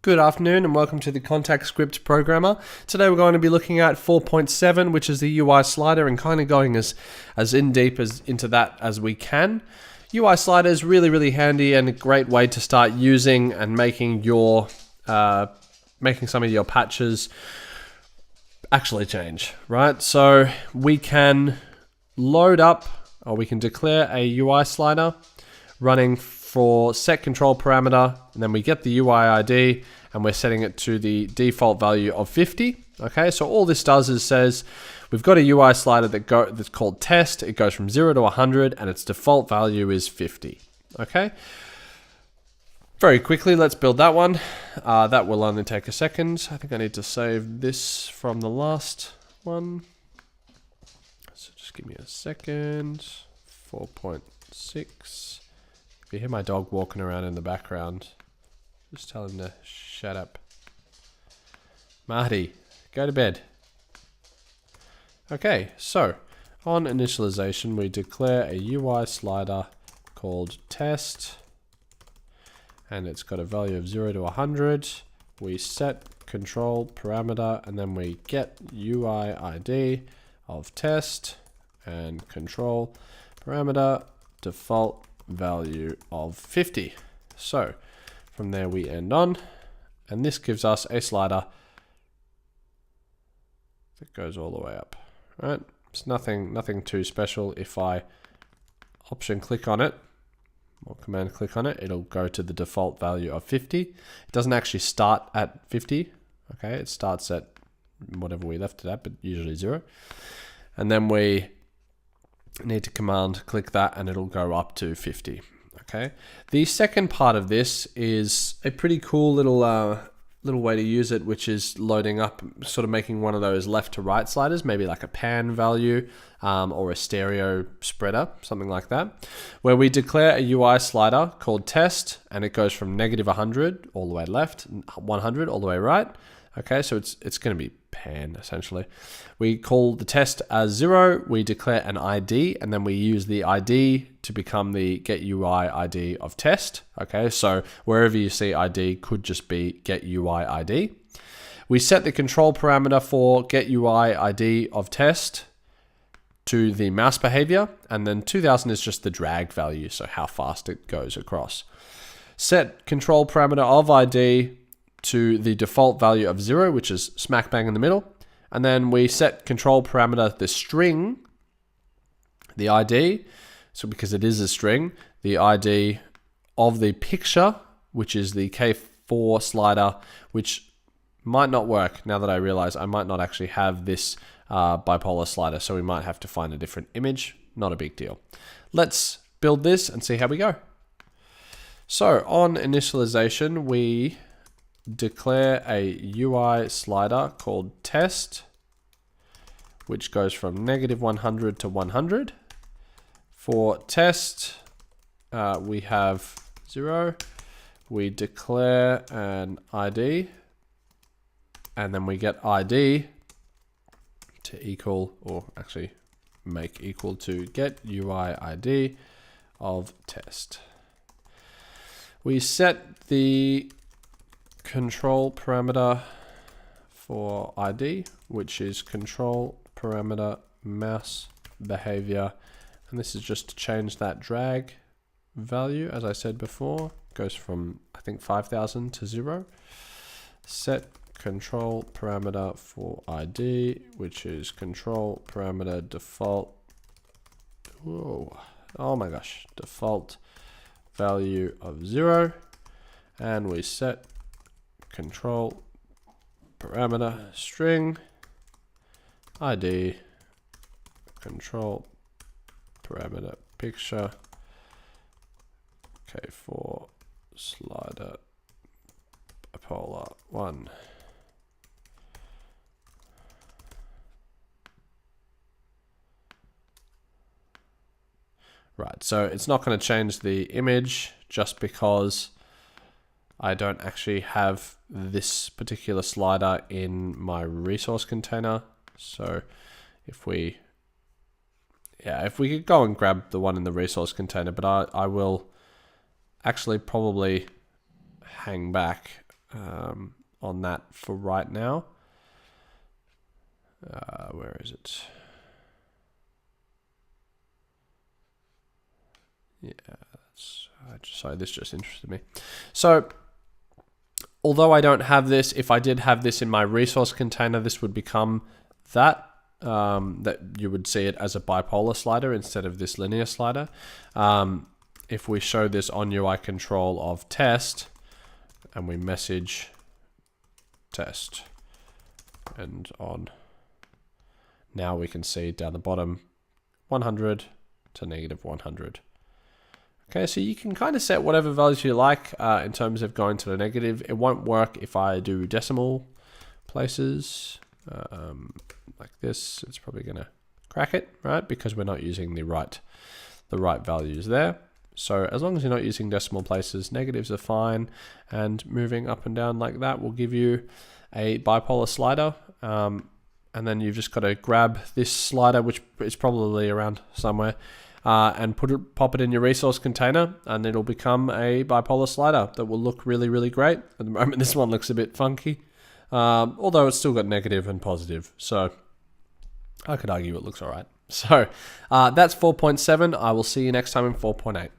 Good afternoon and welcome to the Kontakt Script Programmer. Today we're going to be looking at 4.7, which is the UI slider, and kind of going as in deep into that as we can. UI slider is really handy and a great way to start using and making some of your patches actually change, right? So we can load up, or we can declare a UI slider running for set control parameter, and then we get the UI ID and we're setting it to the default value of 50. Okay, so all this does is says we've got a UI slider that's called test. It goes from 0 to 100 and its default value is 50. Okay, very quickly, let's build that one. That will only take a second. I think I need to save this from the last one. So just give me a second. 4.6. If you hear my dog walking around in the background, just tell him to shut up. Marty, go to bed. Okay, so on initialization, we declare a UI slider called test, and it's got a value of 0 to 100. We set control parameter, and then we get UI ID of test and control parameter default value of 50. So from there we end on, and this gives us a slider that goes all the way up, right? It's nothing too special. If I option click on it or command click on it, it'll go to the default value of 50. It doesn't actually start at 50. Okay, it starts at whatever we left it at, but usually 0. And then we need to command click that and it'll go up to 50. Okay, the second part of this is a pretty cool little way to use it, which is loading up, sort of making one of those left to right sliders, maybe like a pan value or a stereo spreader, something like that, where we declare a UI slider called test, and it goes from -100 all the way left, 100 all the way right. Okay, so it's going to be pan essentially. We call the test as 0, we declare an ID, and then we use the ID to become the get UI ID of test. Okay, so wherever you see ID could just be get UI ID. We set the control parameter for get UI ID of test to the mouse behavior, and then 2000 is just the drag value, so how fast it goes across. Set control parameter of ID to the default value of 0, which is smack bang in the middle. And then we set control parameter, the string, the ID. So because it is a string, the ID of the picture, which is the K4 slider, which might not work now that I realize I might not actually have this bipolar slider. So we might have to find a different image. Not a big deal. Let's build this and see how we go. So on initialization, we declare a UI slider called test, which goes from -100 to 100. For test, we have 0. We declare an ID, and then we get ID to equal, or actually make equal to get UI ID of test. We set the control parameter for ID, which is control parameter mouse behavior, and this is just to change that drag value. As I said before, goes from I think 5000 to 0. Set control parameter for ID, which is control parameter default. Whoa, oh my gosh, default value of 0, and we set control parameter string ID control parameter picture K4 slider bipolar 1. Right, so it's not going to change the image just because I don't actually have this particular slider in my resource container. So if we could go and grab the one in the resource container, but I will actually probably hang back on that for right now. Where is it? Yeah, sorry, this just interested me. So, although I don't have this, if I did have this in my resource container, this would become that. That you would see it as a bipolar slider instead of this linear slider. If we show this on UI control of test, and we message test, and on, now we can see down the bottom 100 to -100. Okay, so you can kind of set whatever values you like in terms of going to the negative. It won't work if I do decimal places like this. It's probably going to crack it, right? Because we're not using the right values there. So as long as you're not using decimal places, negatives are fine. And moving up and down like that will give you a bipolar slider. And then you've just got to grab this slider, which is probably around somewhere, and pop it in your resource container, and it'll become a bipolar slider that will look really, really great. At the moment, this one looks a bit funky, although it's still got negative and positive. So I could argue it looks all right. So that's 4.7. I will see you next time in 4.8.